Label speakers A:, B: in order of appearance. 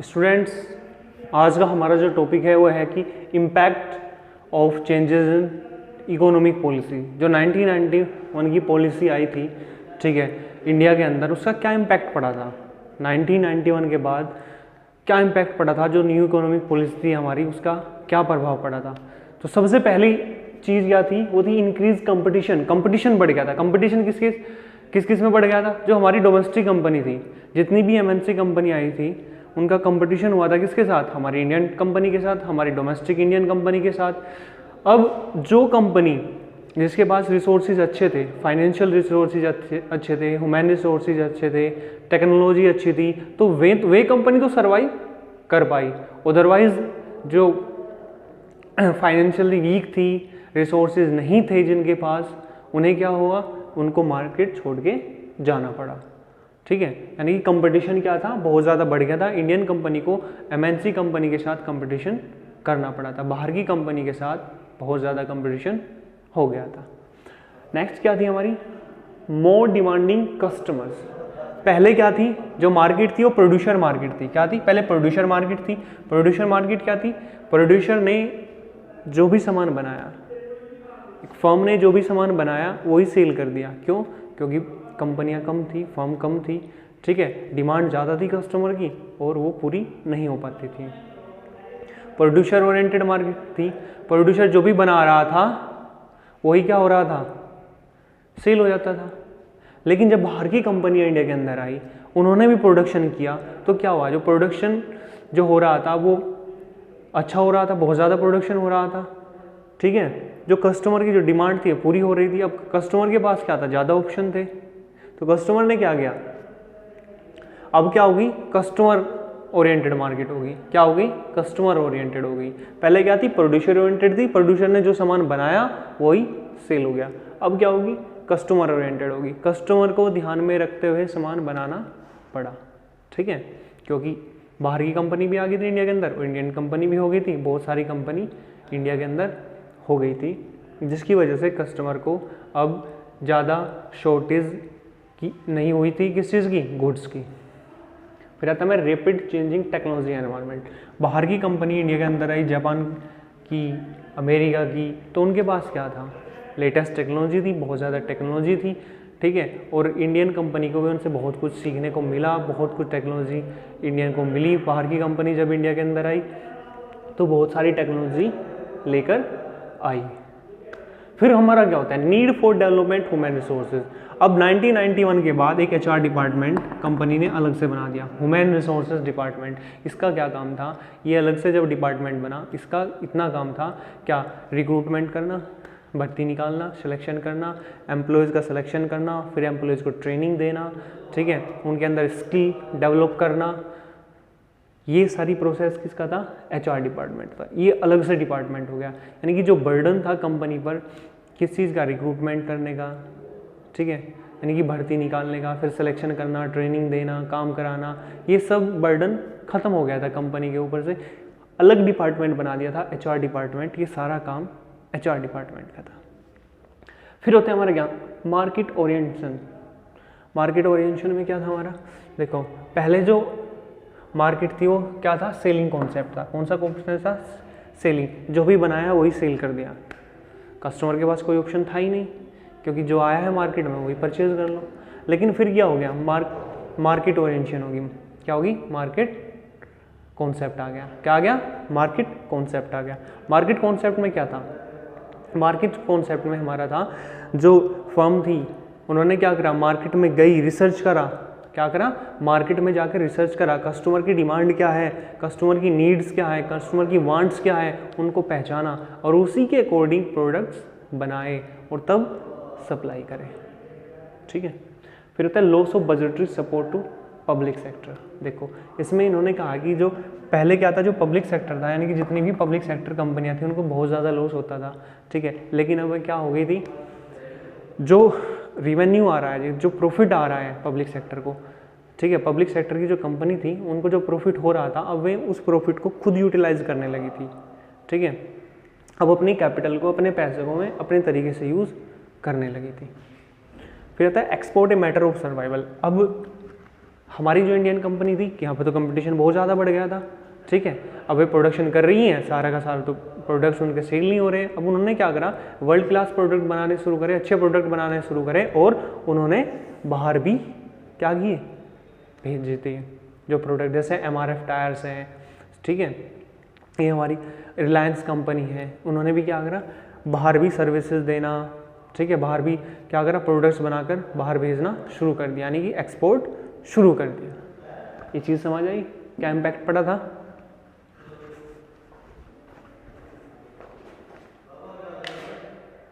A: Students, आज का हमारा जो टॉपिक है वो है कि impact of changes in economic policy. जो 1991 की पॉलिसी आई थी, ठीक है, इंडिया के अंदर, उसका क्या इम्पैक्ट पड़ा था 1991 के बाद, क्या इम्पैक्ट पड़ा था, जो न्यू इकोनॉमिक पॉलिसी थी हमारी, उसका क्या प्रभाव पड़ा था। तो सबसे पहली चीज़ क्या थी, वो थी इंक्रीज कंपटीशन। कंपटीशन बढ़ गया था। कंपटीशन किस किस में बढ़ गया था? जो हमारी डोमेस्टिक कंपनी थी, जितनी भी एमएनसी कंपनी आई थी, उनका कंपटीशन हुआ था किसके साथ? हमारी इंडियन कंपनी के साथ, हमारी डोमेस्टिक इंडियन कंपनी के साथ। अब जो कंपनी जिसके पास रिसोर्सेज अच्छे थे, फाइनेंशियल रिसोर्सेज अच्छे थे, ह्यूमन रिसोर्सेज अच्छे थे, टेक्नोलॉजी अच्छी थी, तो वे कंपनी तो सर्वाइव कर पाई। अदरवाइज जो फाइनेंशियली वीक थी, रिसोर्सेज नहीं थे जिनके पास, उन्हें क्या हुआ? उनको मार्केट छोड़ के जाना पड़ा। ठीक है, यानी कि कंपटीशन क्या था? बहुत ज़्यादा बढ़ गया था। इंडियन कंपनी को एमएनसी कंपनी के साथ कंपटीशन करना पड़ा था। बाहर की कंपनी के साथ बहुत ज़्यादा कंपटीशन हो गया था। नेक्स्ट क्या थी हमारी? More demanding customers. पहले क्या थी? जो मार्केट थी वो प्रोड्यूसर मार्केट थी। क्या थी? पहले प्रोड्यूसर मार्केट थी। प्रोड्यूसर मार्केट क्या थी? प्रोड्यूसर ने जो भी सामान बनाया, एक फर्म ने जो भी सामान बनाया वही सेल कर दिया। क्यों? क्योंकि कंपनियां कम थी, फर्म कम थी, ठीक है, डिमांड ज़्यादा थी कस्टमर की और वो पूरी नहीं हो पाती थी। प्रोड्यूसर ओरिएंटेड मार्केट थी। प्रोड्यूसर जो भी बना रहा था वही क्या हो रहा था? सेल हो जाता था। लेकिन जब बाहर की कंपनियां इंडिया के अंदर आई, उन्होंने भी प्रोडक्शन किया, तो क्या हुआ? जो प्रोडक्शन जो हो रहा था वो अच्छा हो रहा था, बहुत ज़्यादा प्रोडक्शन हो रहा था, ठीक है। जो कस्टमर की जो डिमांड थी पूरी हो रही थी। अब कस्टमर के पास क्या था? ज़्यादा ऑप्शन थे, तो कस्टमर ने क्या किया? अब क्या होगी? कस्टमर ओरिएंटेड मार्केट होगी। क्या होगी? कस्टमर ओरिएंटेड होगी। पहले क्या थी? प्रोड्यूसर ओरिएंटेड थी। प्रोड्यूसर ने जो सामान बनाया वही सेल हो गया। अब क्या होगी? कस्टमर ओरिएंटेड होगी। कस्टमर को ध्यान में रखते हुए सामान बनाना पड़ा, ठीक है, क्योंकि बाहर की कंपनी भी आ गई थी इंडिया के अंदर और इंडियन कंपनी भी हो गई थी। बहुत सारी कंपनी इंडिया के अंदर हो गई थी, जिसकी वजह से कस्टमर को अब ज़्यादा शॉर्टेज की नहीं हुई थी। किस चीज़ की? गुड्स की। फिर आता है रैपिड चेंजिंग टेक्नोलॉजी एनवायरनमेंट। बाहर की कंपनी इंडिया के अंदर आई, जापान की, अमेरिका की, तो उनके पास क्या था? लेटेस्ट टेक्नोलॉजी थी, बहुत ज़्यादा टेक्नोलॉजी थी, ठीक है। और इंडियन कंपनी को भी उनसे बहुत कुछ सीखने को मिला, बहुत कुछ टेक्नोलॉजी इंडियन को मिली। बाहर की कंपनी जब इंडिया के अंदर आई तो बहुत सारी टेक्नोलॉजी लेकर आई। फिर हमारा क्या होता है? Need for development human resources. अब 1991 के बाद एक एचआर डिपार्टमेंट कंपनी ने अलग से बना दिया, ह्यूमन रिसोर्सेज डिपार्टमेंट। इसका क्या काम था? ये अलग से जब डिपार्टमेंट बना, इसका इतना काम था क्या? रिक्रूटमेंट करना, भर्ती निकालना, सिलेक्शन करना, एम्प्लॉयज़ का सिलेक्शन करना, फिर एम्प्लॉयज़ को ट्रेनिंग देना, ठीक है, उनके अंदर स्किल डेवलप करना। ये सारी प्रोसेस किसका था? एचआर डिपार्टमेंट था। ये अलग से डिपार्टमेंट हो गया। यानी कि जो बर्डन था कंपनी पर किस चीज़ का? रिक्रूटमेंट करने का, ठीक है, यानी कि भर्ती निकालने का, फिर सिलेक्शन करना, ट्रेनिंग देना, काम कराना, ये सब बर्डन खत्म हो गया था कंपनी के ऊपर से। अलग डिपार्टमेंट बना दिया था, एचआर डिपार्टमेंट। ये सारा काम एचआर डिपार्टमेंट का था। फिर होते हैं हमारे क्या? Market orientation. मार्केट ओरिएंटेशन में क्या था हमारा? देखो, पहले जो मार्केट थी वो क्या था? सेलिंग कॉन्सेप्ट था। कौन सा कॉन्सेप्ट था? सेलिंग। जो भी बनाया वही सेल कर दिया। कस्टमर के पास कोई ऑप्शन था ही नहीं, क्योंकि जो आया है मार्केट में वही परचेज कर लो। लेकिन फिर क्या हो गया? मार्केट ओरिएंटेशन होगी। क्या होगी? मार्केट कॉन्सेप्ट आ गया। क्या आ गया? मार्केट कॉन्सेप्ट आ गया। मार्केट कॉन्सेप्ट में क्या था? मार्केट कॉन्सेप्ट में हमारा था, जो फर्म थी उन्होंने क्या करा? मार्केट में गई, रिसर्च करा। क्या करा? मार्केट में जाकर रिसर्च करा, कस्टमर की डिमांड क्या है, कस्टमर की नीड्स क्या है, कस्टमर की वांट्स क्या है, उनको पहचाना और उसी के अकॉर्डिंग प्रोडक्ट्स बनाए और तब सप्लाई करें, ठीक है। फिर होता है loss of budgetary support to public sector. देखो, इसमें इन्होंने कहा कि जो पहले क्या था, जो पब्लिक सेक्टर था, यानी कि जितनी भी पब्लिक सेक्टर कंपनियां थी उनको बहुत ज़्यादा लॉस होता था, ठीक है। लेकिन अब क्या हो गई थी? जो रिवेन्यू आ रहा है, जो प्रॉफिट आ रहा है पब्लिक सेक्टर को, ठीक है, पब्लिक सेक्टर की जो कंपनी थी उनको जो प्रॉफिट हो रहा था, अब वे उस प्रॉफिट को खुद यूटिलाइज करने लगी थी, ठीक है। अब अपनी कैपिटल को, अपने पैसे को में अपने तरीके से यूज़ करने लगी थी। फिर आता है export a matter of survival. अब हमारी जो इंडियन कंपनी थी कि यहाँ पे तो कंपटीशन बहुत ज़्यादा बढ़ गया था, ठीक है। अब वे प्रोडक्शन कर रही हैं सारा का सारा, तो प्रोडक्ट्स उनके सेल नहीं हो रहे हैं। अब उन्होंने क्या करा, वर्ल्ड क्लास प्रोडक्ट बनाने शुरू करे, अच्छे प्रोडक्ट बनाने शुरू करे, और उन्होंने बाहर भी क्या किए, भेज देते हैं जो प्रोडक्ट, जैसे MRF टायर्स हैं, ठीक है, ये हमारी रिलायंस कंपनी है, उन्होंने भी क्या करा, बाहर भी सर्विसेज देना, ठीक है, बाहर भी क्या करा, प्रोडक्ट्स बनाकर बाहर भेजना शुरू कर दिया, यानी कि एक्सपोर्ट शुरू कर दिया। ये चीज़ समझ आई, क्या इम्पैक्ट पड़ा था।